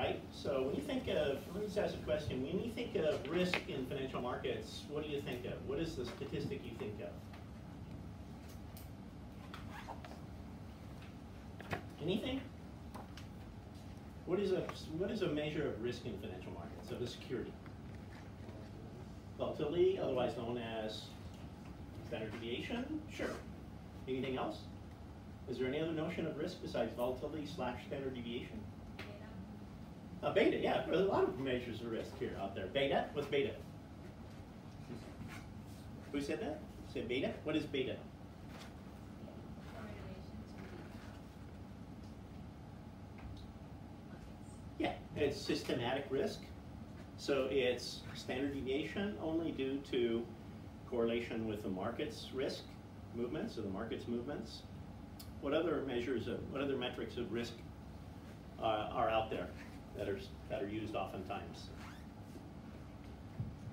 right? So when you think of, let me just ask a question. When you think of risk in financial markets, what do you think of? What is the statistic you think of? Anything? What is a measure of risk in financial markets, of a security? Volatility, otherwise known as standard deviation? Sure. Anything else? Is there any other notion of risk besides volatility / standard deviation? Beta, yeah. There's a lot of measures of risk here out there. Beta? What's beta? Who said that? Said beta? What is beta? Yeah, it's systematic risk. So it's standard deviation only due to correlation with the market's risk movements or the market's movements. What other metrics of risk are out there that are used oftentimes?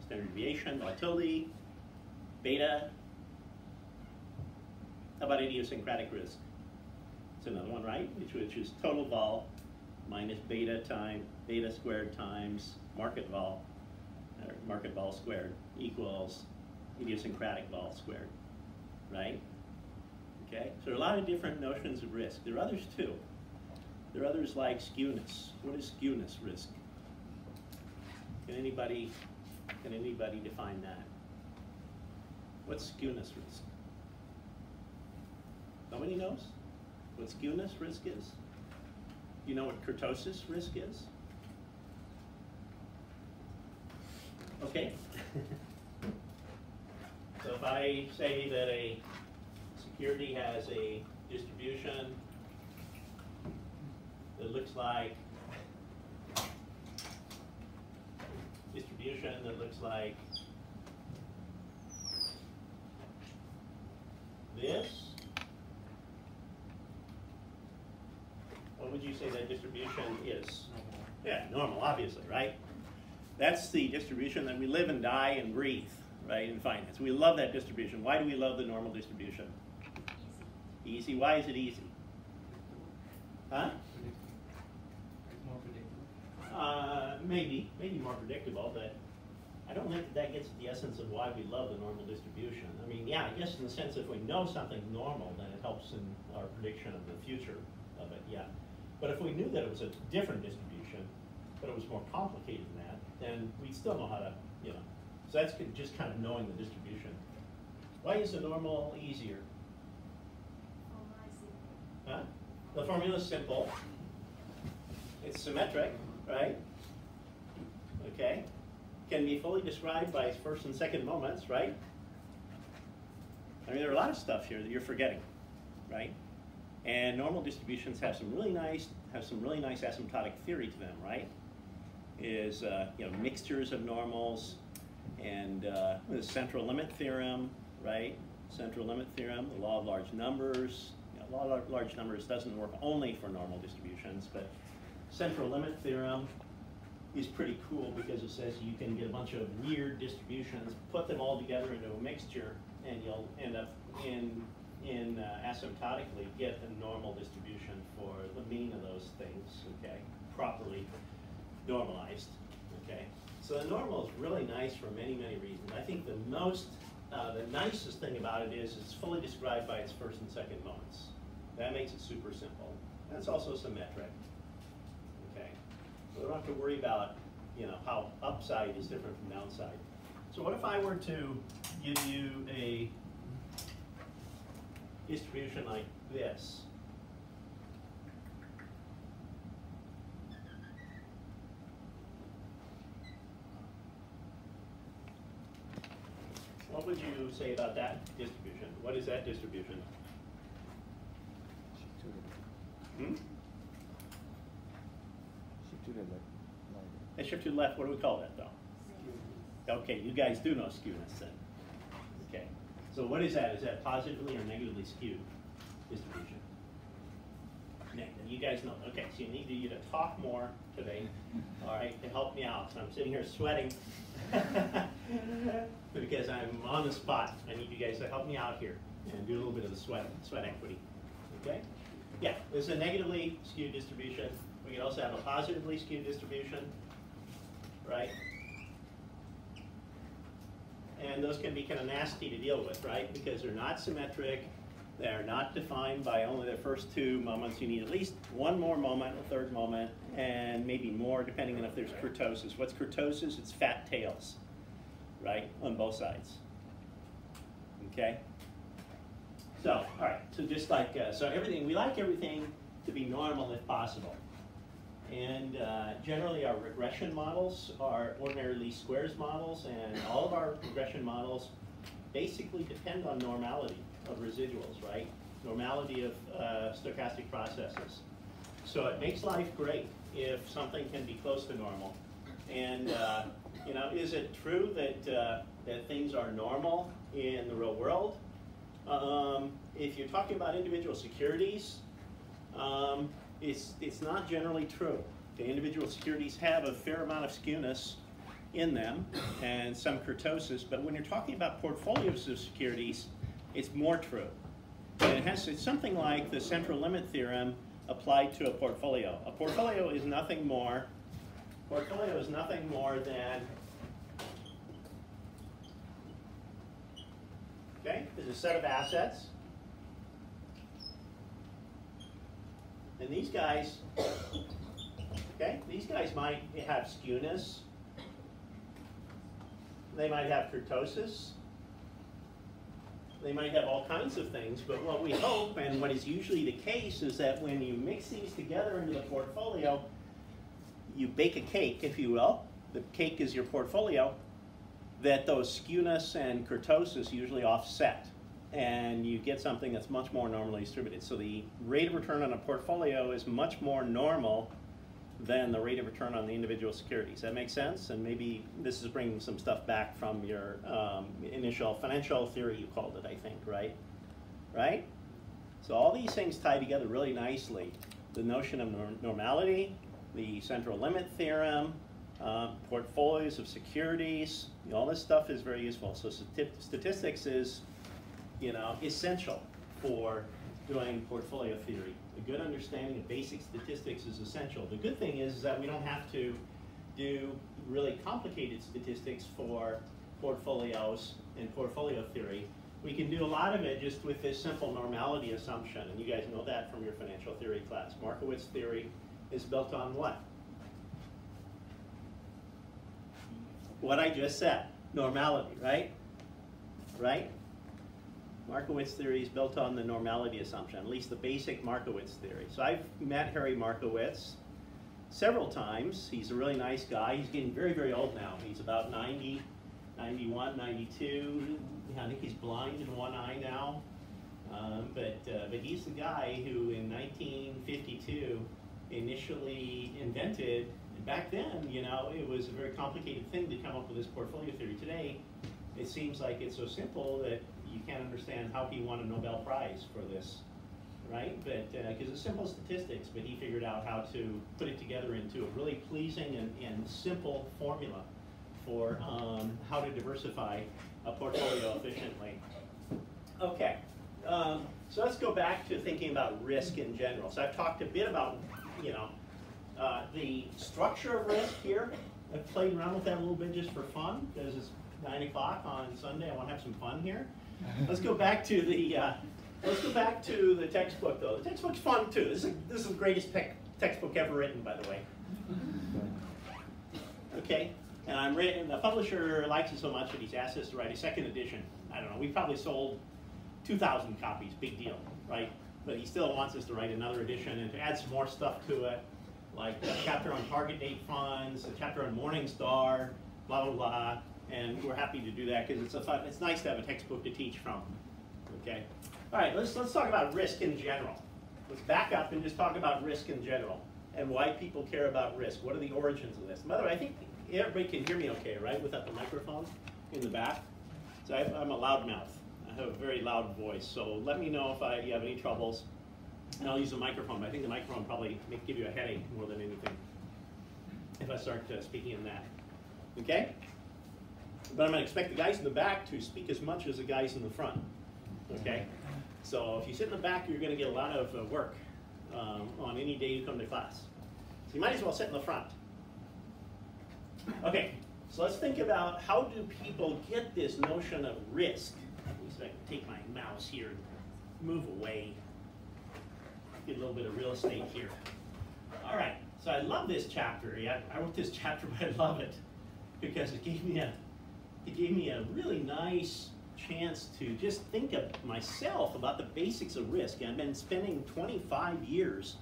Standard deviation, volatility, beta. How about idiosyncratic risk? It's another one, right? Which is total vol minus beta squared times market vol squared equals idiosyncratic vol squared, right? Okay, so there are a lot of different notions of risk. There are others too. There are others like skewness. What is skewness risk? Can anybody define that? What's skewness risk? Nobody knows what skewness risk is? You know what kurtosis risk is? Okay. So if I say that a security has a distribution that looks like this, what would you say that distribution is? Yeah, normal, obviously, right? That's the distribution that we live and die and breathe, right, in finance. We love that distribution. Why do we love the normal distribution? Easy. Why is it easy? Huh? More predictable. Maybe more predictable, but I don't think that gets at the essence of why we love the normal distribution. I mean, yeah, I guess in the sense if we know something's normal, then it helps in our prediction of the future of it, yeah. But if we knew that it was a different distribution, but it was more complicated than that, then we'd still know how to, you know. So that's just kind of knowing the distribution. Why is the normal easier? Huh? The formula is simple. It's symmetric, right? Okay. Can be fully described by its first and second moments, right? I mean, there are a lot of stuff here that you're forgetting, right? And normal distributions have some really nice asymptotic theory to them, right? Is mixtures of normals and the central limit theorem, right? Central limit theorem, the law of large numbers. Law of large numbers doesn't work only for normal distributions, but central limit theorem is pretty cool because it says you can get a bunch of weird distributions, put them all together into a mixture, and you'll end up in asymptotically get a normal distribution for the mean of those things, okay, properly normalized, okay. So the normal is really nice for many, many reasons. I think the nicest thing about it is it's fully described by its first and second moments. That makes it super simple. And it's also symmetric, okay. So we don't have to worry about, how upside is different from downside. So what if I were to give you a distribution like this? What would you say about that distribution? What is that distribution? Hmm? Shift to the left. And shift to the left, what do we call that though? Okay, you guys do know skewness then. Okay, so what is that? Is that positively or negatively skewed distribution? Negative, you guys know. Okay, so you need you to talk more today, all right, to help me out. So I'm sitting here sweating because I'm on the spot. I need you guys to help me out here and do a little bit of the sweat equity, okay? Yeah, there's a negatively skewed distribution. We can also have a positively skewed distribution, right? And those can be kind of nasty to deal with, right? Because they're not symmetric. They're not defined by only the first two moments. You need at least one more moment, a third moment, and maybe more depending on if there's kurtosis. What's kurtosis? It's fat tails, right, on both sides. Okay? So, all right, so just like, so everything, we like everything to be normal if possible. And generally our regression models are ordinary least squares models, and all of our regression models basically depend on normality of residuals, right? Normality of stochastic processes. So it makes life great if something can be close to normal. And you know, is it true that that things are normal in the real world? If you're talking about individual securities, it's not generally true. The individual securities have a fair amount of skewness in them and some kurtosis, but when you're talking about portfolios of securities, it's more true. And it's something like the central limit theorem applied to a portfolio. A portfolio is nothing more than, okay, there's a set of assets. And these guys, okay, these guys might have skewness. They might have kurtosis. They might have all kinds of things, but what we hope, and what is usually the case, is that when you mix these together into the portfolio, you bake a cake, if you will. The cake is your portfolio, that those skewness and kurtosis usually offset, and you get something that's much more normally distributed. So the rate of return on a portfolio is much more normal than the rate of return on the individual securities. That makes sense? And maybe this is bringing some stuff back from your initial financial theory, you called it, I think, right? Right? So all these things tie together really nicely. The notion of normality, the central limit theorem, portfolios of securities, all this stuff is very useful. So statistics is, you know, essential for doing portfolio theory. A good understanding of basic statistics is essential. The good thing is that we don't have to do really complicated statistics for portfolios and portfolio theory. We can do a lot of it just with this simple normality assumption, and you guys know that from your financial theory class. Markowitz theory is built on what? What I just said, normality, right? Right? Markowitz theory is built on the normality assumption, at least the basic Markowitz theory. So I've met Harry Markowitz several times. He's a really nice guy. He's getting very, very old now. He's about 90, 91, 92. I think he's blind in one eye now. But he's the guy who in 1952 initially invented, and back then, you know, it was a very complicated thing to come up with this portfolio theory. Today, it seems like it's so simple that you can't understand how he won a Nobel Prize for this, right? But because it's simple statistics, but he figured out how to put it together into a really pleasing and simple formula for how to diversify a portfolio efficiently. Okay, so let's go back to thinking about risk in general. So I've talked a bit about, you know, the structure of risk here. I've played around with that a little bit just for fun, because it's 9 o'clock on Sunday. I want to have some fun here. Let's go back to the textbook, though. The textbook's fun too. This is the greatest textbook ever written, by the way. Okay, and the publisher likes it so much that he's asked us to write a second edition. I don't know. We probably sold 2,000 copies. Big deal, right? But he still wants us to write another edition and to add some more stuff to it, like a chapter on target date funds, a chapter on Morningstar, blah blah blah. And we're happy to do that because it's nice to have a textbook to teach from. Okay. All right. Let's talk about risk in general. Let's back up and just talk about risk in general and why people care about risk. What are the origins of this? By the way, I think everybody can hear me okay, right? Without the microphone in the back. So I'm a loudmouth. I have a very loud voice. So let me know if you have any troubles. And I'll use the microphone. But I think the microphone probably may give you a headache more than anything if I start speaking in that. Okay. But I'm going to expect the guys in the back to speak as much as the guys in the front, okay? So if you sit in the back, you're going to get a lot of work on any day you come to class. So you might as well sit in the front. Okay, so let's think about how do people get this notion of risk. At least I can take my mouse here and move away. Get a little bit of real estate here. All right, so I love this chapter. Yeah, I wrote this chapter, but I love it because it gave me a really nice chance to just think of myself about the basics of risk. I've been spending 25 years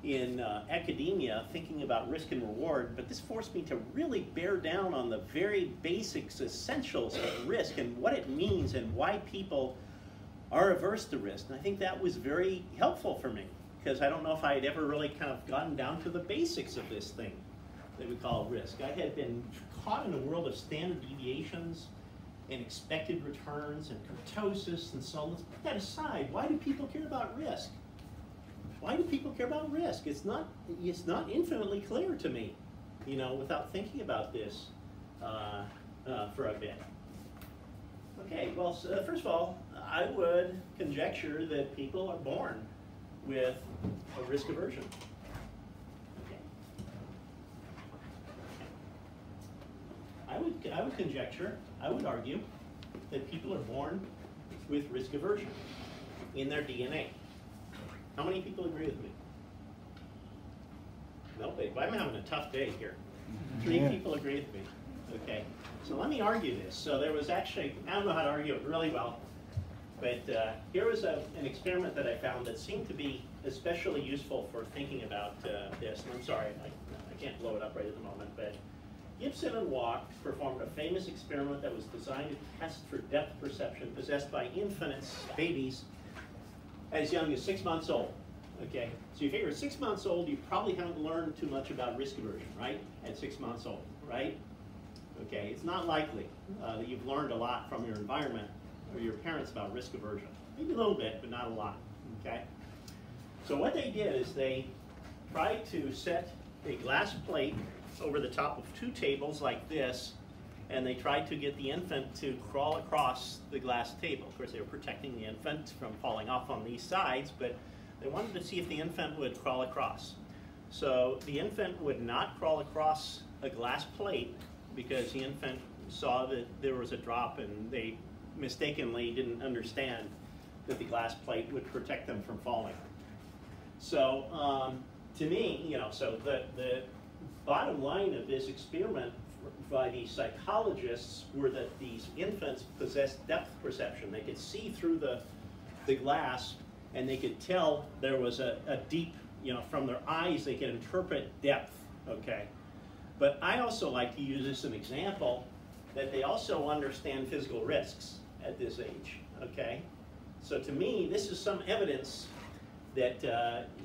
in academia thinking about risk and reward, but this forced me to really bear down on the very basics, essentials of risk and what it means and why people are averse to risk. And I think that was very helpful for me because I don't know if I had ever really kind of gotten down to the basics of this thing that we call risk. I had been caught in a world of standard deviations and expected returns and kurtosis, and so let's put that aside. Why do people care about risk? Why do people care about risk? It's not infinitely clear to me, you know, without thinking about this for a bit. Okay, well, so first of all, I would conjecture that people are born with a risk aversion. I would conjecture, I would argue, that people are born with risk aversion in their DNA. How many people agree with me? Nobody. I'm having a tough day here. 3 people agree with me. Okay, so let me argue this. So there was actually, I don't know how to argue it really well, but here was an experiment that I found that seemed to be especially useful for thinking about this. And I'm sorry, I can't blow it up right at the moment, but Gibson and Wacht performed a famous experiment that was designed to test for depth perception possessed by infants, babies, as young as 6 months old. Okay, so you figure at 6 months old, you probably haven't learned too much about risk aversion, right? At 6 months old, right? Okay, it's not likely that you've learned a lot from your environment or your parents about risk aversion. Maybe a little bit, but not a lot, okay? So what they did is they tried to set a glass plate over the top of 2 tables like this, and they tried to get the infant to crawl across the glass table. Of course, they were protecting the infant from falling off on these sides, but they wanted to see if the infant would crawl across. So the infant would not crawl across a glass plate because the infant saw that there was a drop and they mistakenly didn't understand that the glass plate would protect them from falling. So to me, you know, so the bottom line of this experiment by these psychologists were that these infants possessed depth perception. They could see through the glass and they could tell there was a deep, you know, from their eyes they could interpret depth, okay? But I also like to use this as an example that they also understand physical risks at this age, okay? So to me, this is some evidence that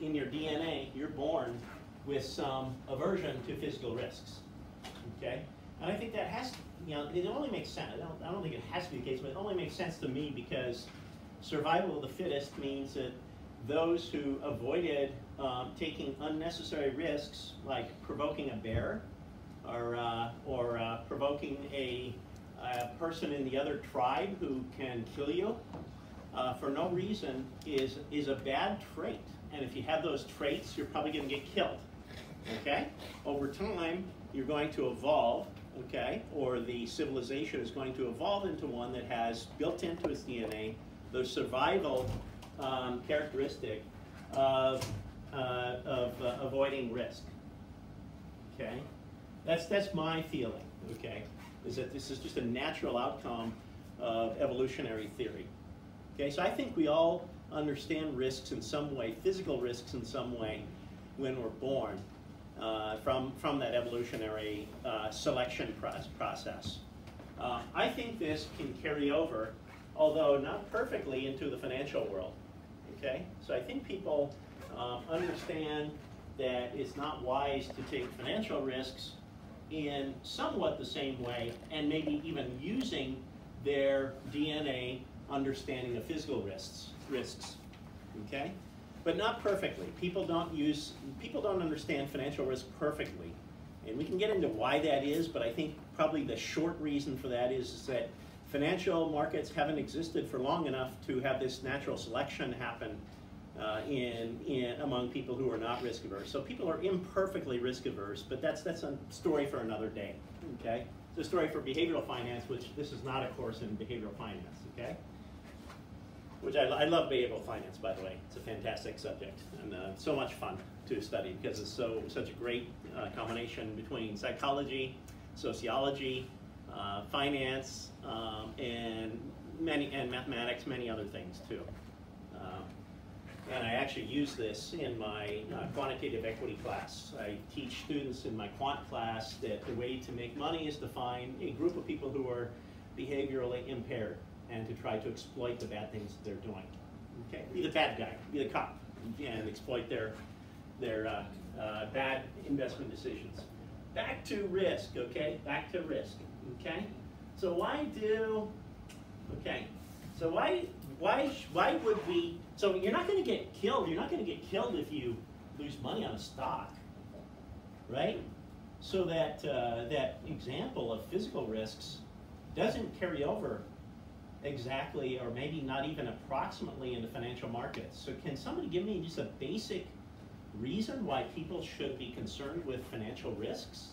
in your DNA, you're born with some aversion to physical risks, okay? And I think that has, you know, it only makes sense. I don't think it has to be the case, but it only makes sense to me because survival of the fittest means that those who avoided taking unnecessary risks, like provoking a bear or provoking a person in the other tribe who can kill you for no reason is a bad trait. And if you have those traits, you're probably going to get killed. Okay? Over time, you're going to evolve, okay? Or the civilization is going to evolve into one that has built into its DNA the survival characteristic of avoiding risk. Okay? That's my feeling, okay? Is that this is just a natural outcome of evolutionary theory. Okay, so I think we all understand risks in some way, physical risks in some way, when we're born from that evolutionary selection process. I think this can carry over, although not perfectly, into the financial world. Okay, so I think people understand that it's not wise to take financial risks in somewhat the same way, and maybe even using their DNA understanding of physical risks. Okay, but not perfectly. People don't understand financial risk perfectly, and we can get into why that is. But I think probably the short reason for that is that financial markets haven't existed for long enough to have this natural selection happen among people who are not risk averse. So people are imperfectly risk averse, but that's a story for another day. Okay, it's a story for behavioral finance, which this is not a course in behavioral finance. Okay, which I love behavioral finance, by the way. It's a fantastic subject and so much fun to study because it's such a great combination between psychology, sociology, finance, and mathematics, many other things too. And I actually use this in my quantitative equity class. I teach students in my quant class that the way to make money is to find a group of people who are behaviorally impaired and to try to exploit the bad things that they're doing. Okay, be the bad guy, be the cop, and exploit their bad investment decisions. Back to risk, okay? Back to risk, okay? So why would we, so you're not going to get killed. You're not going to get killed if you lose money on a stock, right? So that, that example of physical risks doesn't carry over exactly, or maybe not even approximately, into financial markets. So can somebody give me just a basic reason why people should be concerned with financial risks?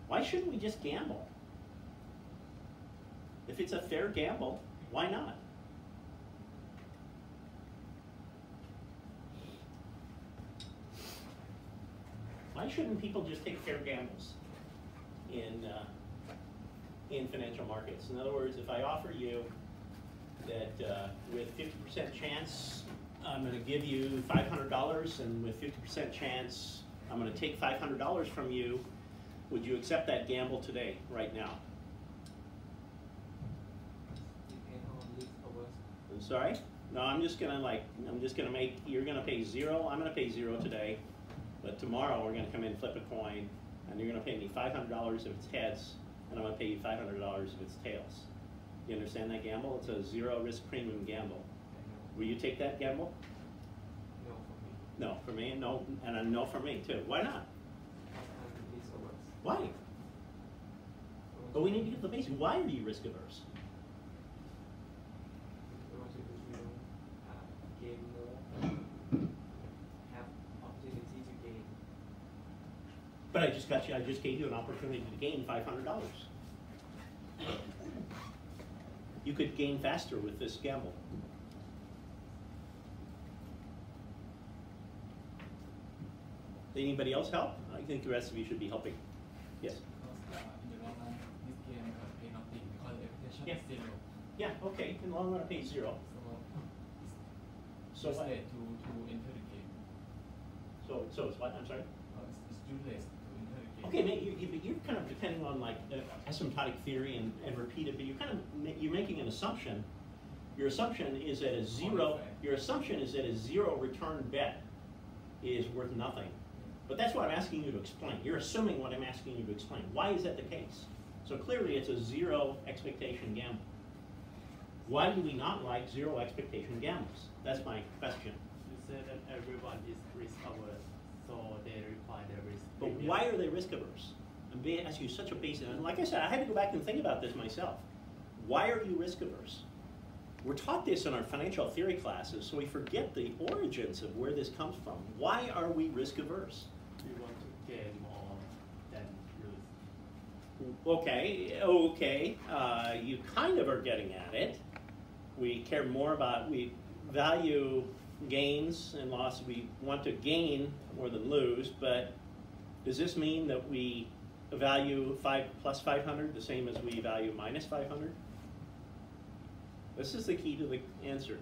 Why shouldn't we just gamble? If it's a fair gamble, why not? Why shouldn't people just take fair gambles in financial markets? In other words, if I offer you that with 50% chance I'm going to give you $500, and with 50% chance I'm going to take $500 from you, would you accept that gamble today, right now? I'm sorry? No, I'm just going to make, you're going to pay zero, I'm going to pay zero today, but tomorrow we're going to come in, flip a coin, and you're going to pay me $500 if it's heads, and I'm going to pay you $500 if it's tails. You understand that gamble? It's a zero risk premium gamble. Will you take that gamble? No, for me. No, and a no for me too. Why not? Why? But we need to get the basics. Why are you risk averse? But I just gave you an opportunity to gain $500. You could gain faster with this gamble. Anybody else help? I think the rest of you should be helping. Yes? Because in the long run, this game pay nothing because the expectation is zero. Yeah, okay. In the long run, it pays zero. So it's late to enter the game. So it's what? I'm sorry? It's too late to enter the game. Okay, you're kind of depending on like asymptotic theory and repeated, but you're making an assumption. Your assumption is that a zero. Your assumption is that a zero return bet is worth nothing. But that's what I'm asking you to explain. You're assuming what I'm asking you to explain. Why is that the case? So clearly it's a zero expectation gamble. Why do we not like zero expectation gambles? That's my question. You said that everyone is risk averse, so they require the risk. But why are they risk averse? I'm being asking you such a basic, and like I said, I had to go back and think about this myself. Why are you risk averse? We're taught this in our financial theory classes, so we forget the origins of where this comes from. Why are we risk averse? We want to gain more than lose. Okay, you kind of are getting at it. We care more about, we value gains and loss. We want to gain more than lose, but does this mean that we value 5 plus 500 the same as we value minus 500? This is the key to the answer.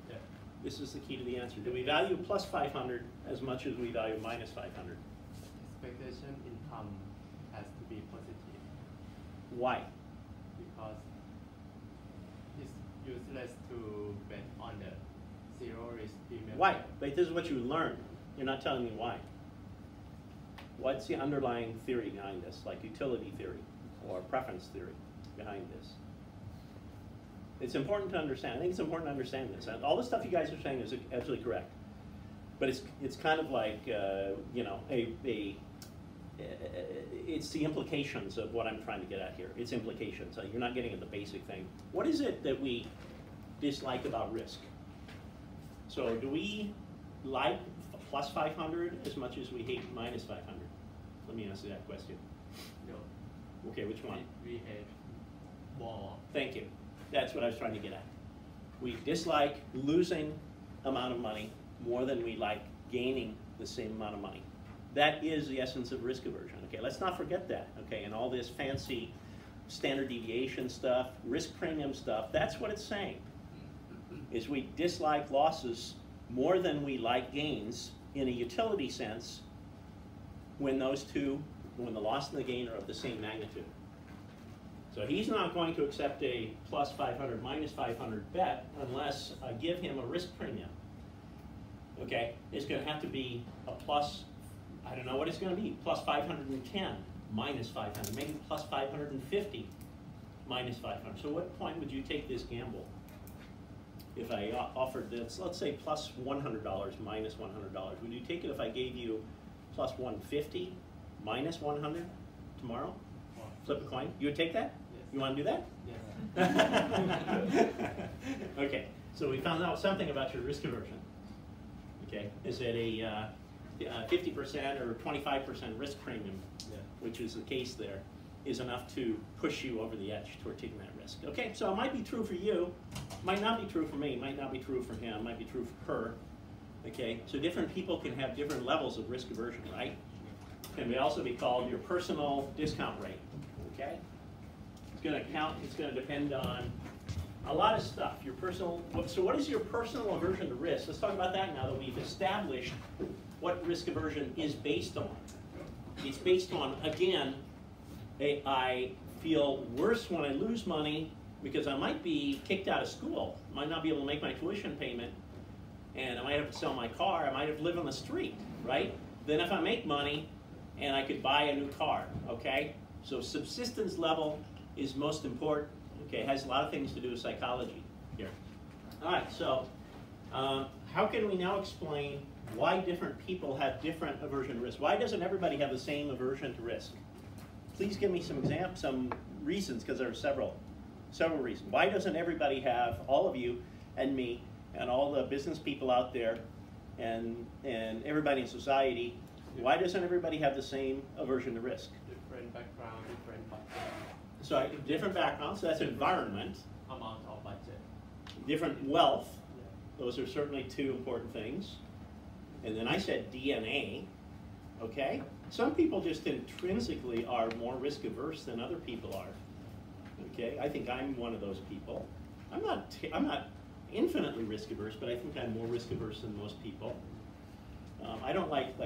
Yeah. This is the key to the answer. Do we value plus 500 as much as we value minus 500? Expectation income has to be positive. Why? Because it's useless to bet on the zero risk premium. Why? But this is what you learned. You're not telling me why. What's the underlying theory behind this, like utility theory or preference theory behind this? It's important to understand. I think it's important to understand this. And all the stuff you guys are saying is absolutely correct. But it's kind of like you know, it's the implications of what I'm trying to get at here. It's implications. You're not getting at the basic thing. What is it that we dislike about risk? So do we like plus 500 as much as we hate minus 500? Let me answer that question. No. Okay, which one? We hate more. Thank you. That's what I was trying to get at. We dislike losing amount of money more than we like gaining the same amount of money. That is the essence of risk aversion. Okay, let's not forget that. Okay, and all this fancy standard deviation stuff, risk premium stuff, that's what it's saying. Is we dislike losses more than we like gains in a utility sense when those two, when the loss and the gain are of the same magnitude. So he's not going to accept a plus 500, minus 500 bet unless I give him a risk premium. Okay, it's going to have to be a plus, I don't know what it's going to be, plus 510, minus 500, maybe plus 550, minus 500. So what point would you take this gamble? If I offered this, let's say plus $100, minus $100, would you take it if I gave you plus 150, minus 100 tomorrow? Flip a coin. You would take that? Yes. You want to do that? Yes. Okay, so we found out something about your risk aversion. Okay, is it a 50% or 25% risk premium, which is the case there, is enough to push you over the edge toward taking that risk. Okay, so it might be true for you, might not be true for me, might not be true for him, might be true for her. Okay, so different people can have different levels of risk aversion, right? Can also be called your personal discount rate. Okay, it's going to count. It's going to depend on a lot of stuff. Your personal. So what is your personal aversion to risk? Let's talk about that now that we've established what risk aversion is based on. It's based on, again, I feel worse when I lose money because I might be kicked out of school, might not be able to make my tuition payment, and I might have to sell my car, I might have to live on the street, right? Then if I make money and I could buy a new car, okay? So subsistence level is most important, okay? It has a lot of things to do with psychology here. All right, so how can we now explain why different people have different aversion to risk? Why doesn't everybody have the same aversion to risk? Please give me some examples, some reasons, because there are several reasons. Why doesn't everybody have, all of you and me and all the business people out there and everybody in society, why doesn't everybody have the same aversion to risk? Different background, different budget. So different backgrounds, so that's environment. Amount of budget. Different wealth, those are certainly two important things. And then I said DNA, okay? Some people just intrinsically are more risk averse than other people are. Okay, I think I'm one of those people. I'm not infinitely risk averse, but I think I'm more risk averse than most people. I don't like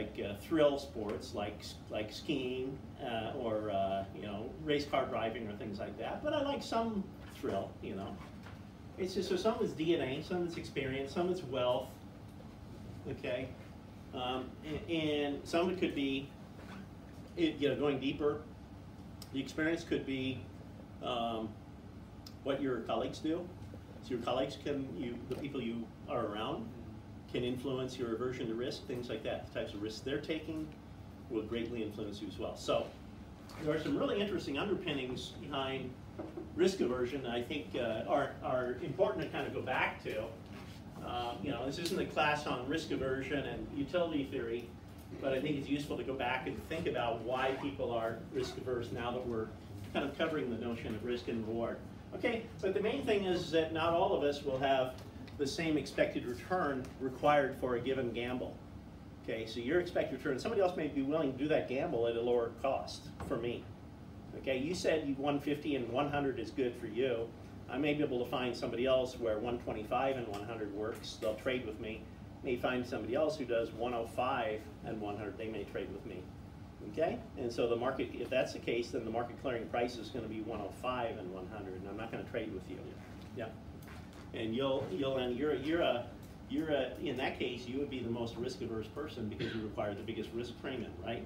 thrill sports like skiing or you know, race car driving or things like that. But I like some thrill, you know. It's just so some of it's DNA, some of it's experience, some of it's wealth. Okay, and some of it could be, you know, going deeper. The experience could be what your colleagues do. So your colleagues the people you are around can influence your aversion to risk, things like that. The types of risks they're taking will greatly influence you as well. So there are some really interesting underpinnings behind risk aversion that I think are important to kind of go back to. You know, this isn't a class on risk aversion and utility theory, but I think it's useful to go back and think about why people are risk averse now that we're kind of covering the notion of risk and reward. Okay, but the main thing is that not all of us will have the same expected return required for a given gamble. Okay, so your expected return, somebody else may be willing to do that gamble at a lower cost for me. Okay, you said 150 and 100 is good for you. I may be able to find somebody else where 125 and 100 works. They'll trade with me. May find somebody else who does 105 and 100. They may trade with me. Okay, and so the market, if that's the case, then the market clearing price is going to be 105 and 100, and I'm not going to trade with you. Yeah, and you're in that case, you would be the most risk-averse person because you require the biggest risk premium, right?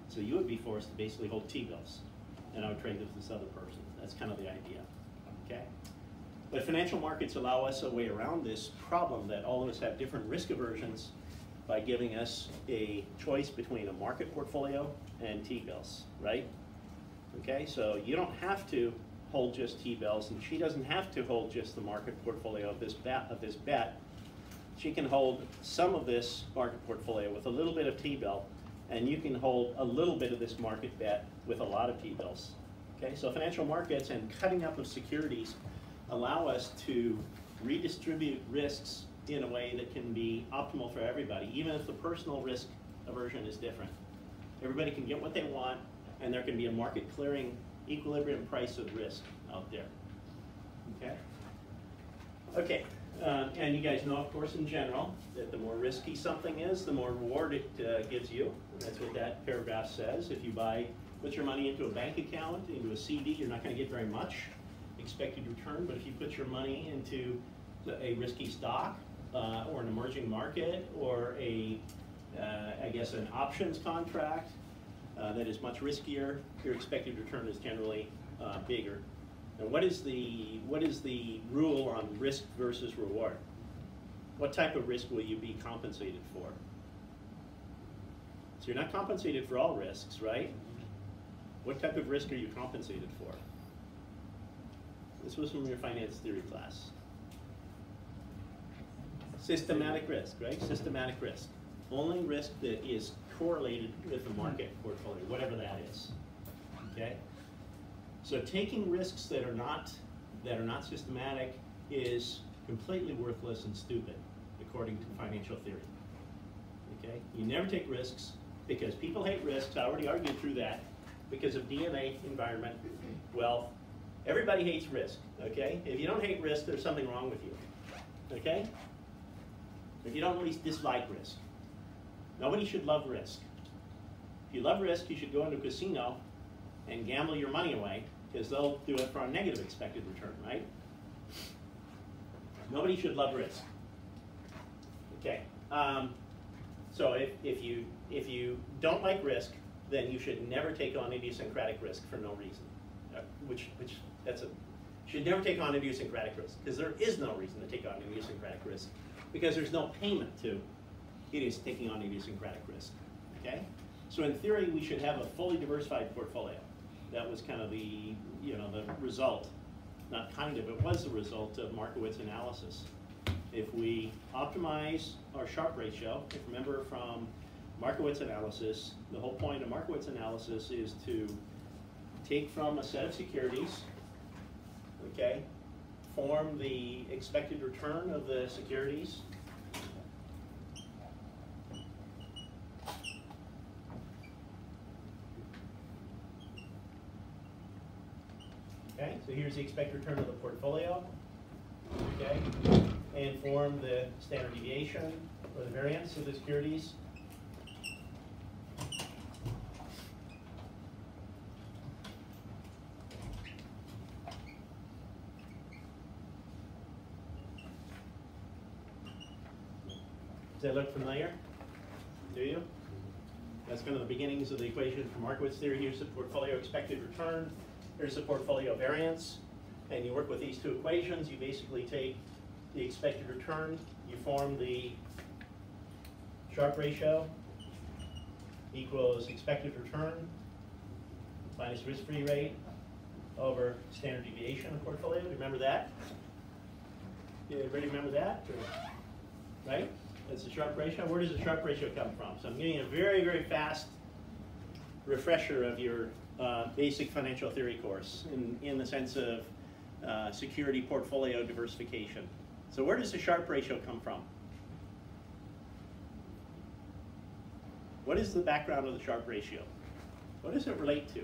So you would be forced to basically hold T-bills, and I would trade with this other person. That's kind of the idea. Okay, but financial markets allow us a way around this problem that all of us have different risk aversions by giving us a choice between a market portfolio and T-bills, right? Okay, so you don't have to hold just T-bills, and she doesn't have to hold just the market portfolio of this bet. she can hold some of this market portfolio with a little bit of T-bill, and you can hold a little bit of this market bet with a lot of T-bills. Okay, so financial markets and cutting up of securities allow us to redistribute risks in a way that can be optimal for everybody, even if the personal risk aversion is different. Everybody can get what they want, and there can be a market clearing equilibrium price of risk out there. Okay? Okay, and you guys know, of course, in general, that the more risky something is, the more reward it gives you. That's what that paragraph says. If you put your money into a bank account, into a CD, you're not going to get very much expected return, but if you put your money into a risky stock, or an emerging market, or I guess an options contract that is much riskier, your expected return is generally bigger. And what is the rule on risk versus reward? What type of risk will you be compensated for? So you're not compensated for all risks, right? What type of risk are you compensated for? This was from your finance theory class. Systematic risk, right? Systematic risk. Only risk that is correlated with the market portfolio, whatever that is. Okay? So taking risks that are not systematic is completely worthless and stupid, according to financial theory. Okay? You never take risks because people hate risks. I already argued through that because of DNA, environment, wealth. Everybody hates risk. Okay? If you don't hate risk, there's something wrong with you. Okay? If you don't at least dislike risk. Nobody should love risk. If you love risk, you should go into a casino and gamble your money away, because they'll do it for a negative expected return, right? Nobody should love risk. Okay. So if you don't like risk, then you should never take on idiosyncratic risk for no reason. Should never take on idiosyncratic risk, because there is no reason to take on idiosyncratic risk, because there's no payment to taking on idiosyncratic risk. Okay. So in theory, we should have a fully diversified portfolio. That was kind of the result, not kind of, it was the result of Markowitz analysis. If we optimize our Sharpe ratio, if you remember from Markowitz analysis, the whole point of Markowitz analysis is to take from a set of securities, okay, form the expected return of the securities, okay, so here's the expected return of the portfolio, okay, and form the standard deviation or the variance of the securities. Does that look familiar? Do you? That's kind of the beginnings of the equation for Markowitz theory. Here's the portfolio expected return. Here's the portfolio variance. And you work with these two equations. You basically take the expected return. You form the Sharpe ratio equals expected return minus risk-free rate over standard deviation of portfolio. Do you remember that? Yeah, everybody remember that? Or, right? That's the Sharpe ratio. Where does the Sharpe ratio come from? So I'm giving you a very, very fast refresher of your basic financial theory course in the sense of security portfolio diversification. So where does the Sharpe ratio come from? What is the background of the Sharpe ratio? What does it relate to?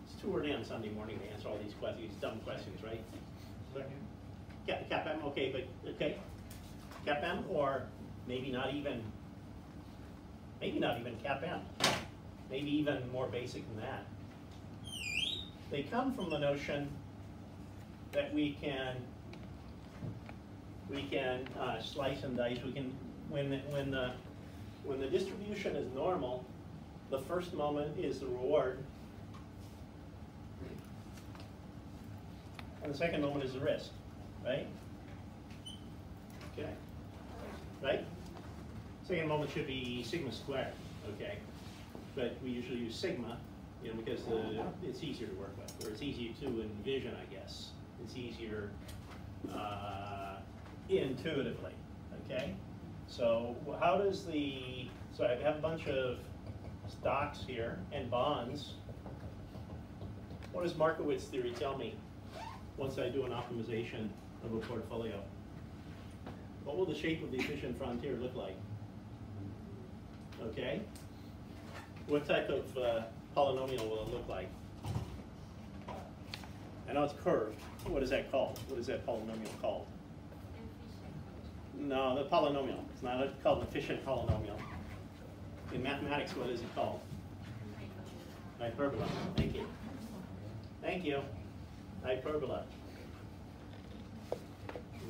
It's too early on Sunday morning to answer all these questions, these dumb questions, right? CAPM, okay, but okay. CAPM, or maybe not even CAPM. Maybe even more basic than that. They come from the notion that we can slice and dice. We can when the distribution is normal, the first moment is the reward, and the second moment is the risk, right? Okay, right? Second moment should be sigma squared, okay? But we usually use sigma You know, because it's easier to work with, or it's easier to envision, I guess. It's easier intuitively, okay? So how does so I have a bunch of stocks here and bonds. What does Markowitz theory tell me once I do an optimization of a portfolio? What will the shape of the efficient frontier look like? Okay? What type of polynomial will it look like? I know it's curved. What is that called? What is that polynomial called? No, the polynomial. It's not called an efficient polynomial. In mathematics, what is it called? Hyperbola. Thank you. Thank you. Hyperbola.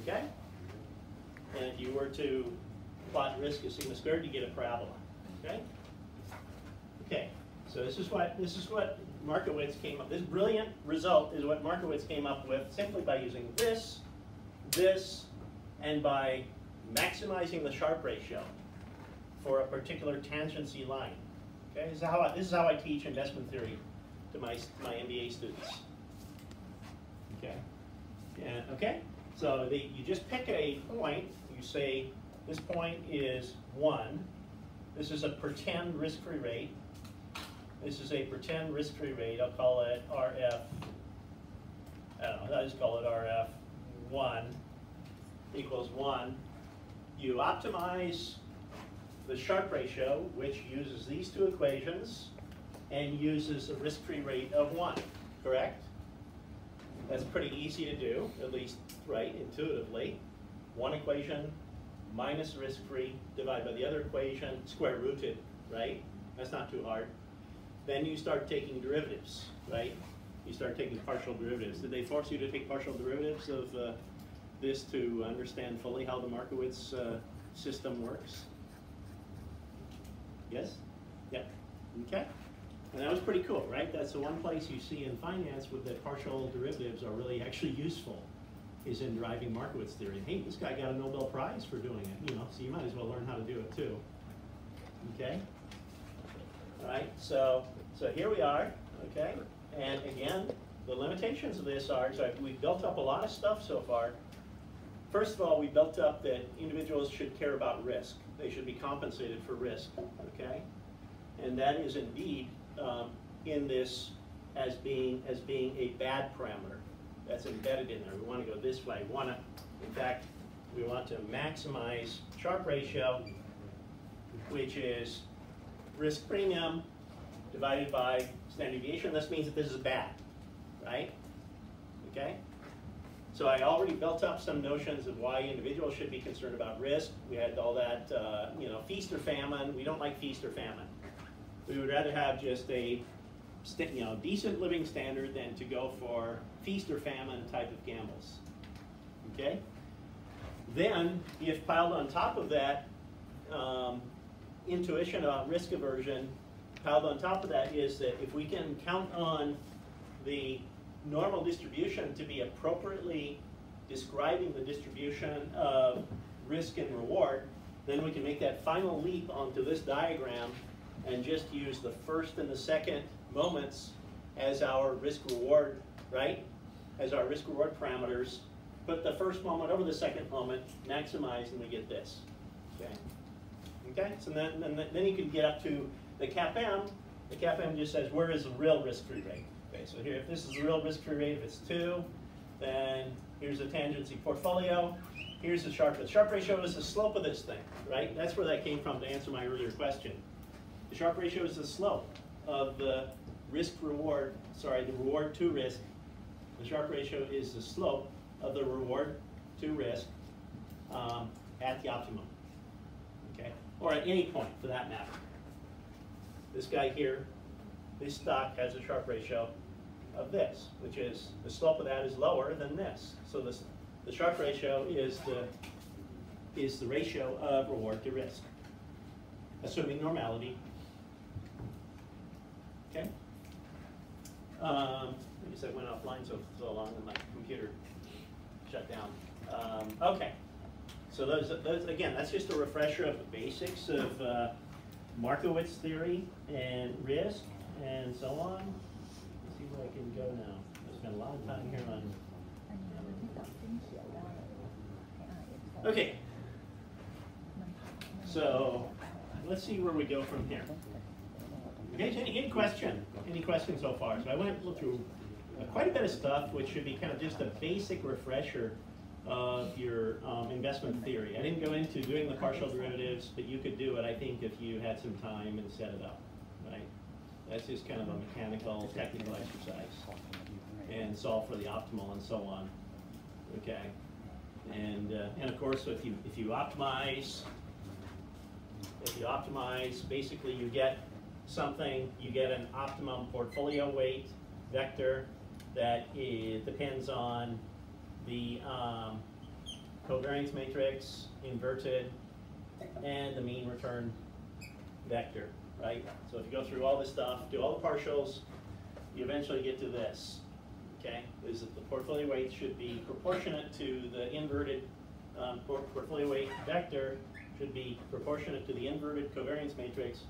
Okay? And if you were to plot risk as sigma squared, you get a parabola. Okay? Okay. So this is what Markowitz came up. This brilliant result is what Markowitz came up with simply by using this, and by maximizing the Sharpe ratio for a particular tangency line. Okay, this is how I teach investment theory to my MBA students. Okay, yeah, okay. So you just pick a point. You say this point is 1. This is a pretend risk-free rate. This is a pretend risk-free rate. I'll call it RF. I don't know. I'll just call it RF1 equals 1. You optimize the Sharpe ratio, which uses these two equations and uses a risk-free rate of 1, correct? That's pretty easy to do, at least, right, intuitively. One equation minus risk-free divided by the other equation, square rooted, right? That's not too hard. Then you start taking derivatives, right? You start taking partial derivatives. Did they force you to take partial derivatives of this to understand fully how the Markowitz system works? Yes? Yeah. Okay. And that was pretty cool, right? That's the one place you see in finance where the partial derivatives are really actually useful, is in deriving Markowitz theory. Hey, this guy got a Nobel Prize for doing it, you know, so you might as well learn how to do it too. Okay? All right, so here we are, okay? And again, the limitations of this are, so we've built up a lot of stuff so far. First of all, we built up that individuals should care about risk. They should be compensated for risk, okay? And that is indeed in this as being a bad parameter. That's embedded in there. We want to go this way. In fact, we want to maximize Sharpe ratio, which is risk premium divided by standard deviation. This means that this is bad, right? Okay? So I already built up some notions of why individuals should be concerned about risk. We had all that, you know, feast or famine. We don't like feast or famine. We would rather have just a, you know, decent living standard than to go for feast or famine type of gambles. Okay? Then, if piled on top of that, intuition about risk aversion, piled on top of that is that if we can count on the normal distribution to be appropriately describing the distribution of risk and reward, then we can make that final leap onto this diagram and just use the first and the second moments as our risk-reward, right? As our risk-reward parameters. Put the first moment over the second moment, maximize, and we get this. Okay. Okay. So then you can get up to the CAPM. The CAPM just says where is the real risk-free rate. Okay. So here, if this is the real risk-free rate, if it's 2, then here's a tangency portfolio. Here's the Sharpe. The Sharpe ratio is the slope of this thing, right? That's where that came from to answer my earlier question. The Sharpe ratio is the slope of the risk-reward, sorry, the reward to risk. The Sharpe ratio is the slope of the reward to risk at the optimum, okay? Or at any point for that matter. This guy here, this stock has a Sharpe ratio of this, which is, the slope of that is lower than this. So the Sharpe ratio is the ratio of reward to risk, assuming normality. Okay. I guess I went offline so long that my computer shut down. Okay. So those again, that's just a refresher of the basics of Markowitz theory and risk. and so on. Let's see where I can go now. I spent a lot of time here on. Okay. So let's see where we go from here. Okay, so any question? Any questions so far? So I went through quite a bit of stuff, which should be kind of just a basic refresher of your investment theory. I didn't go into doing the partial derivatives, but you could do it, I think, if you had some time and set it up, right? That's just kind of a mechanical, technical exercise. And solve for the optimal and so on, okay? And of course, if you optimize, basically you get something, you get an optimum portfolio weight vector that depends on the covariance matrix, inverted, and the mean return vector, right? So if you go through all this stuff, do all the partials, you eventually get to this, okay? Is that the portfolio weight should be proportionate to the inverted portfolio weight vector should be proportionate to the inverted covariance matrix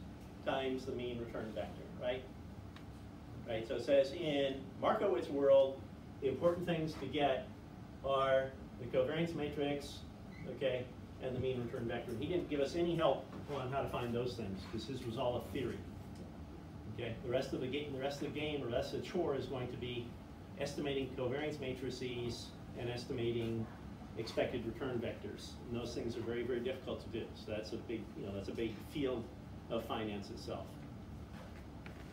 times the mean return vector, right? Right, so it says in Markowitz world, the important things to get are the covariance matrix, okay, and the mean return vector. He didn't give us any help on how to find those things because this was all a theory. Okay, the rest of the chore is going to be estimating covariance matrices and estimating expected return vectors. And those things are very, very difficult to do. So that's a big, that's a big field of finance itself.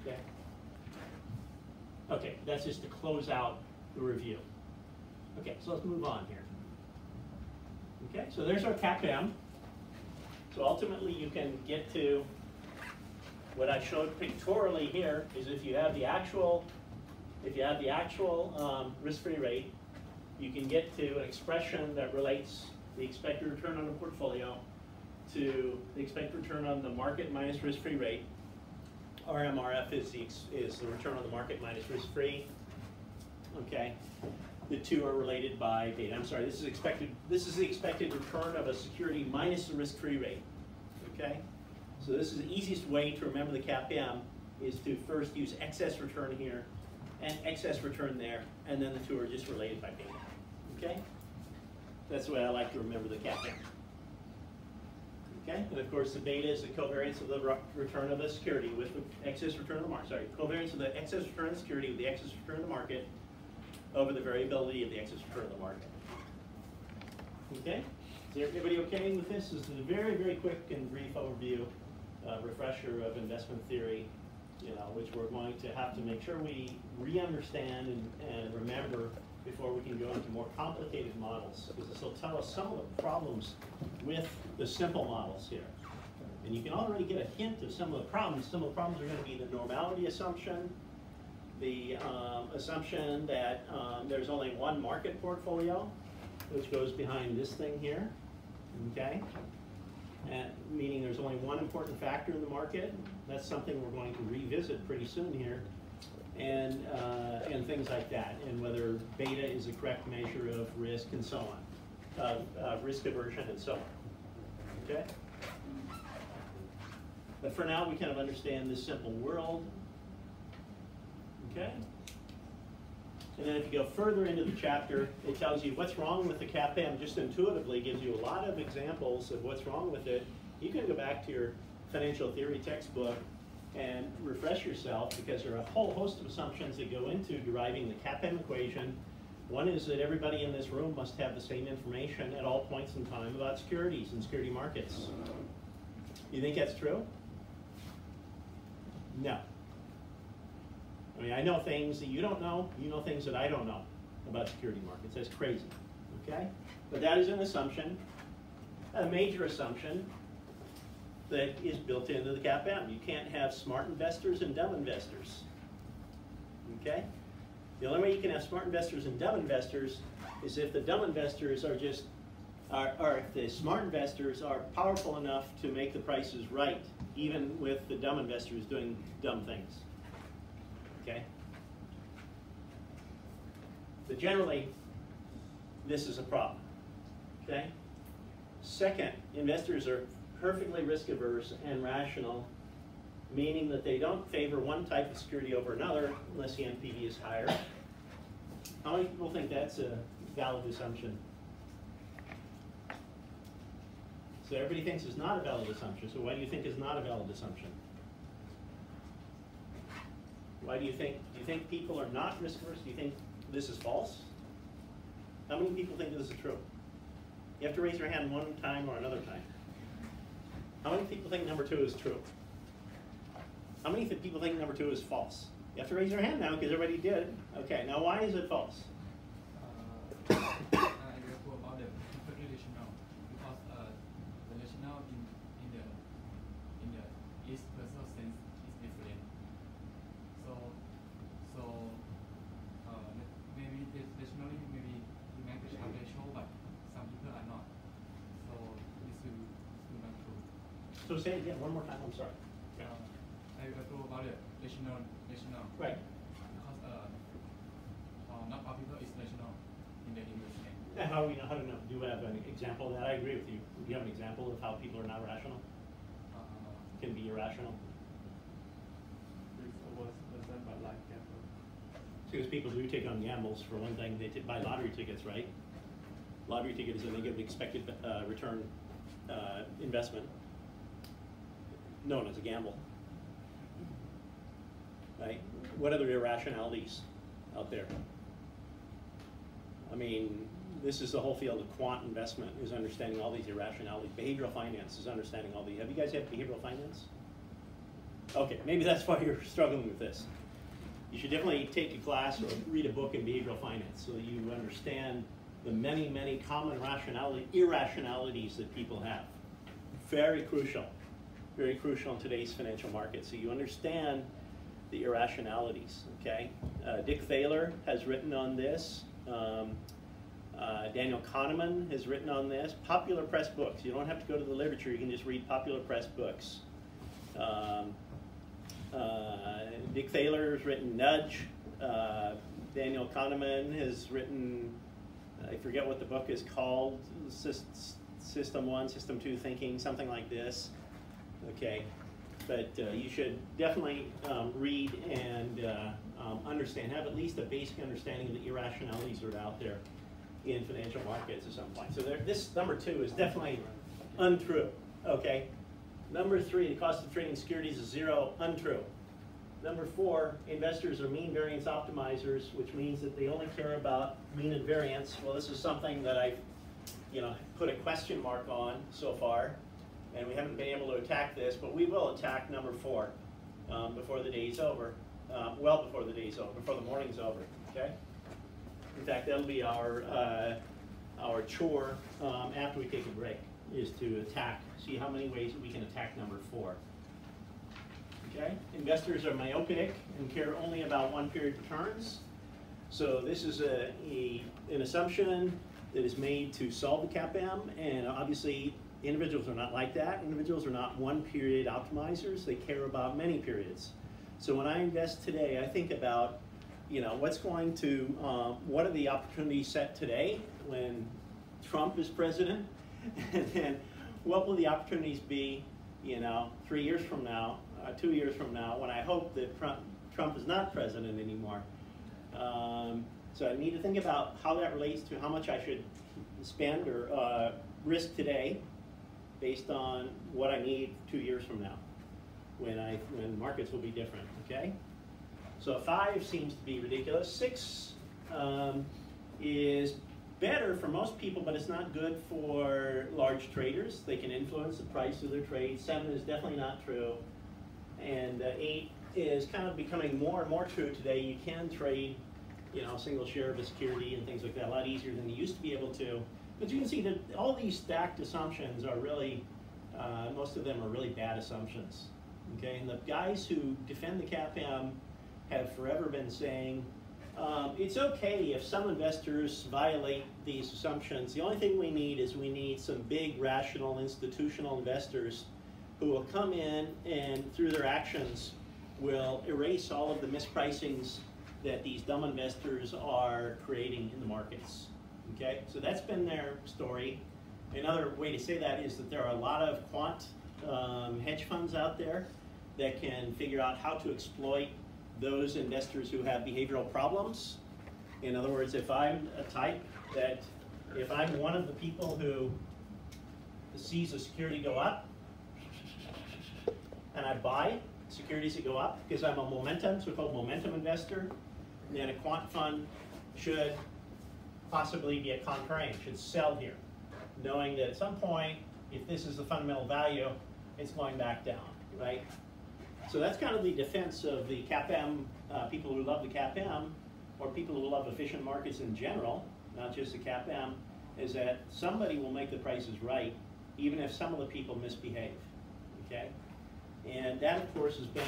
Okay. Okay, that's just to close out the review. Okay, so let's move on here. Okay, so there's our CAPM. So ultimately you can get to what I showed pictorially here is if you have the actual risk-free rate, you can get to an expression that relates the expected return on the portfolio to the expected return on the market minus risk-free rate. RMRF is the return on the market minus risk-free. Okay, the two are related by beta. I'm sorry, this is the expected return of a security minus the risk-free rate. Okay, so this is the easiest way to remember the CAPM is to first use excess return here and excess return there, and then the two are just related by beta. Okay, that's the way I like to remember the CAPM. Okay, and of course the beta is the covariance of the return of the security with the excess return of the market. Sorry, covariance of the excess return of the security with the excess return of the market over the variability of the excess return of the market. Okay, is everybody okay with this? This is a very, very quick and brief overview, refresher of investment theory, which we're going to have to make sure we re-understand and remember before we can go into more complicated models, because this will tell us some of the problems with the simple models here. And you can already get a hint of some of the problems. Some of the problems are going to be the normality assumption, the assumption that there's only one market portfolio, which goes behind this thing here, okay? And meaning there's only one important factor in the market. That's something we're going to revisit pretty soon here. And things like that, and whether beta is a correct measure of risk and so on, risk aversion and so on, okay? But for now, we kind of understand this simple world, okay? And then if you go further into the chapter, it tells you what's wrong with the CAPM, just intuitively gives you a lot of examples of what's wrong with it. You can go back to your financial theory textbook and refresh yourself, because there are a whole host of assumptions that go into deriving the CAPM equation. One is that everybody in this room must have the same information at all points in time about securities and security markets. You think that's true? No. I mean, I know things that you don't know, you know things that I don't know about security markets. That's crazy, okay? But that is an assumption, a major assumption, that is built into the CAPM. You can't have smart investors and dumb investors, okay? The only way you can have smart investors and dumb investors is if the dumb investors are just, or if the smart investors are powerful enough to make the prices right, even with the dumb investors doing dumb things, okay? But generally, this is a problem, okay? Second, investors are perfectly risk averse and rational meaning that they don't favor one type of security over another unless the NPV is higher. How many people think that's a valid assumption? So everybody thinks it's not a valid assumption. So why do you think it's not a valid assumption? Why do you think people are not risk averse? Do you think this is false? How many people think this is true? You have to raise your hand one time or another time. How many people think number 2 is true? How many people think number 2 is false? You have to raise your hand now because everybody did. Okay, now why is it false? I will go about the rational because the rational in the each personal sense is different. So maybe rationally maybe you make the child rational, but some people are not. So this will not true. So say it again one more time. I'm sorry. I will go about the rational. Right. Because not all people is rational in the investment. How do you know? Do you have an example of that? I agree with you. Do you have an example of how people are not rational? Can be irrational? Risk averse person but like gamble. Because people do take on gambles. For one thing, they buy lottery tickets, right? Lottery ticket is a negative expected return investment, known as a gamble. Right? What other irrationalities out there? I mean, this is the whole field of quant investment, is understanding all these irrationalities. Behavioral finance is understanding all these. Have you guys had behavioral finance? Okay, maybe that's why you're struggling with this. You should definitely take a class or read a book in behavioral finance so that you understand the many, many common irrationalities that people have. Very crucial in today's financial market. So you understand the irrationalities, okay? Dick Thaler has written on this. Daniel Kahneman has written on this. Popular press books. You don't have to go to the literature. You can just read popular press books. Dick Thaler has written Nudge. Daniel Kahneman has written, I forget what the book is called, System 1, System 2 Thinking, something like this. Okay. But you should definitely read and understand, have at least a basic understanding of the irrationalities that are out there in financial markets at some point. So this number 2 is definitely untrue, okay? Number 3, the cost of trading securities is 0, untrue. Number 4, investors are mean variance optimizers, which means that they only care about mean and variance. Well, this is something that I've put a question mark on so far. And we haven't been able to attack this, but we will attack number 4 before the day's over. Well before the day's over, before the morning's over, okay? In fact, that'll be our chore after we take a break, is to see how many ways we can attack number 4. Okay? Investors are myopic and care only about one-period returns. So this is an assumption that is made to solve the CAPM, and obviously individuals are not like that. Individuals are not one-period optimizers. They care about many periods. So when I invest today, I think about, what are the opportunities set today when Trump is president? And then what will the opportunities be, 3 years from now, 2 years from now, when I hope that Trump is not president anymore? So I need to think about how that relates to how much I should spend or risk today, based on what I need 2 years from now, when markets will be different, okay? So 5 seems to be ridiculous. 6 is better for most people, but it's not good for large traders. They can influence the price of their trade. 7 is definitely not true. And 8 is kind of becoming more and more true today. You can trade, a single share of a security and things like that a lot easier than you used to be able to. But you can see that all these stacked assumptions are really, most of them are really bad assumptions. Okay, and the guys who defend the CAPM have forever been saying, it's okay if some investors violate these assumptions. The only thing we need is some big, rational, institutional investors who will come in and through their actions will erase all of the mispricings that these dumb investors are creating in the markets. Okay, so that's been their story. Another way to say that is that there are a lot of quant hedge funds out there that can figure out how to exploit those investors who have behavioral problems. In other words, if I'm a type that, if I'm one of the people who sees a security go up, and I buy securities that go up because I'm a momentum, so-called momentum investor, then a quant fund should possibly be a contrarian, should sell here, knowing that at some point, if this is the fundamental value, it's going back down, right? So that's kind of the defense of the CAPM, people who love the CAPM, or people who love efficient markets in general, not just the CAPM, is that somebody will make the prices right, even if some of the people misbehave, okay? And that, of course, has been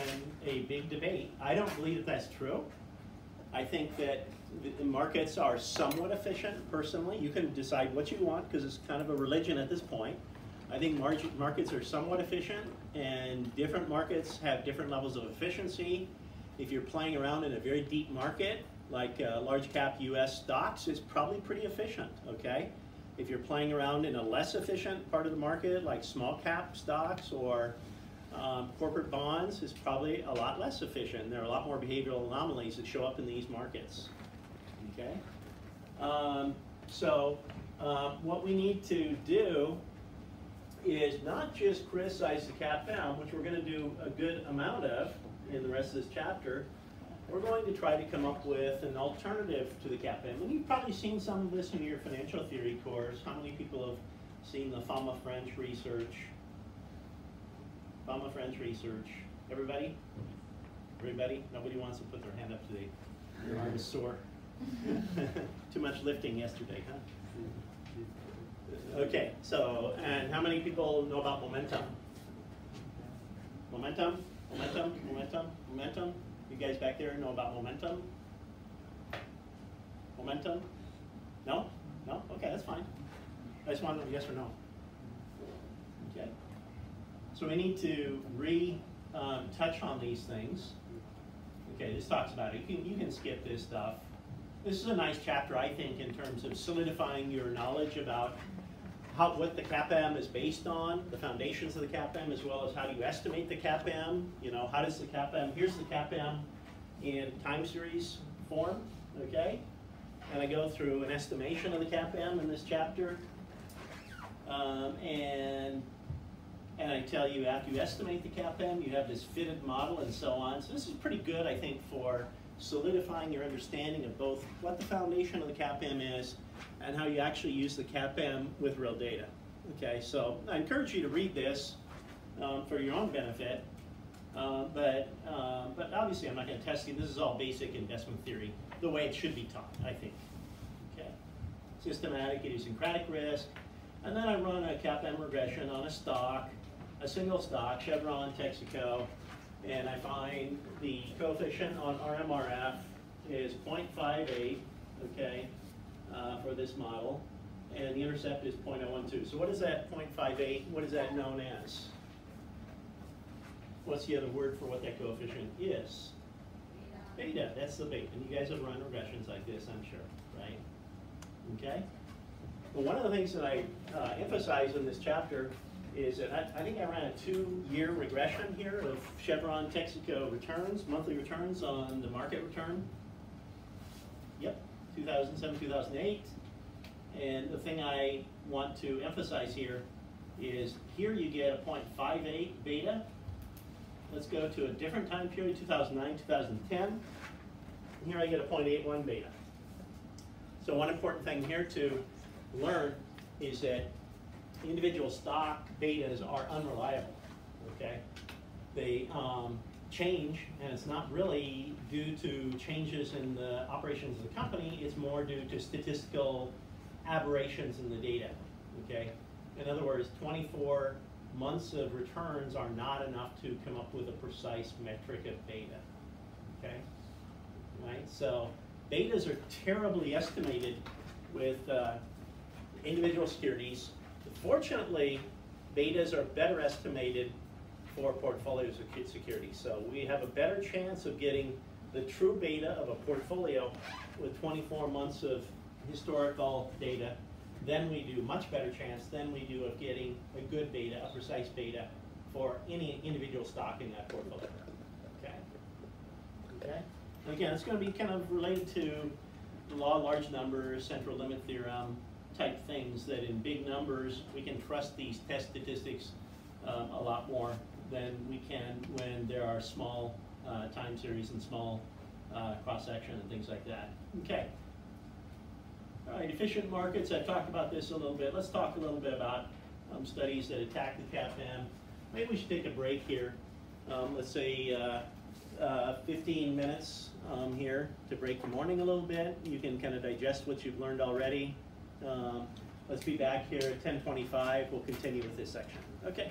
a big debate. I don't believe that that's true. I think that the markets are somewhat efficient, personally. You can decide what you want, because it's kind of a religion at this point. I think markets are somewhat efficient, and different markets have different levels of efficiency. If you're playing around in a very deep market, like large cap US stocks, it's probably pretty efficient, okay? If you're playing around in a less efficient part of the market, like small cap stocks or corporate bonds, is probably a lot less efficient. There are a lot more behavioral anomalies that show up in these markets, okay? What we need to do is not just criticize the CAPM, which we're going to do a good amount of in the rest of this chapter. We're going to try to come up with an alternative to the CAPM. And you've probably seen some of this in your financial theory course. How many people have seen the Fama-French research? Fama-French research. Everybody? Everybody? Nobody wants to put their hand up today. Your arm is sore. Too much lifting yesterday, huh? Okay, so, and how many people know about momentum? Momentum? Momentum? Momentum? Momentum? You guys back there know about momentum? Momentum? No? No? Okay, that's fine. I just want to know yes or no. Okay. So we need to touch on these things. Okay, this talks about it. You can skip this stuff. This is a nice chapter, I think, in terms of solidifying your knowledge about what the CAPM is based on, the foundations of the CAPM, as well as how do you estimate the CAPM. You know, how does the CAPM, here's the CAPM in time series form, okay? And I go through an estimation of the CAPM in this chapter. And I tell you, after you estimate the CAPM, you have this fitted model and so on. So this is pretty good, I think, for solidifying your understanding of both what the foundation of the CAPM is and how you actually use the CAPM with real data. Okay, so I encourage you to read this for your own benefit, but obviously I'm not going to test you. This is all basic investment theory, the way it should be taught, I think. Okay, systematic, idiosyncratic risk, and then I run a CAPM regression on a stock, a single stock, Chevron, Texaco, and I find the coefficient on RMRF is 0.58, okay, for this model, and the intercept is 0.012. So what is that 0.58? What is that known as? What's the other word for what that coefficient is? Beta, that's the beta. And you guys have run regressions like this, I'm sure, right? Okay? Well, one of the things that I emphasize in this chapter is that I think I ran a 2-year regression here of Chevron Texaco returns, monthly returns on the market return. Yep, 2007, 2008. And the thing I want to emphasize here is here you get a 0.58 beta. Let's go to a different time period, 2009, 2010. And here I get a 0.81 beta. So one important thing here to learn is that individual stock betas are unreliable, okay? They change, and it's not really due to changes in the operations of the company, it's more due to statistical aberrations in the data, okay? In other words, 24 months of returns are not enough to come up with a precise metric of beta, okay? Right, so betas are terribly estimated with individual securities. Fortunately, betas are better estimated for portfolios of securities. So we have a better chance of getting the true beta of a portfolio with 24 months of historical data than we do, much better chance than we do of getting a good beta, a precise beta for any individual stock in that portfolio. Okay. Okay. And again, it's going to be kind of related to the law of large numbers, central limit theorem type things, that in big numbers we can trust these test statistics a lot more than we can when there are small time series and small cross-section and things like that. Okay. All right, efficient markets, I've talked about this a little bit. Let's talk a little bit about studies that attack the CAPM. Maybe we should take a break here. Let's say 15 minutes here to break the morning a little bit. You can kind of digest what you've learned already. Let's be back here at 10:25. We'll continue with this section. Okay.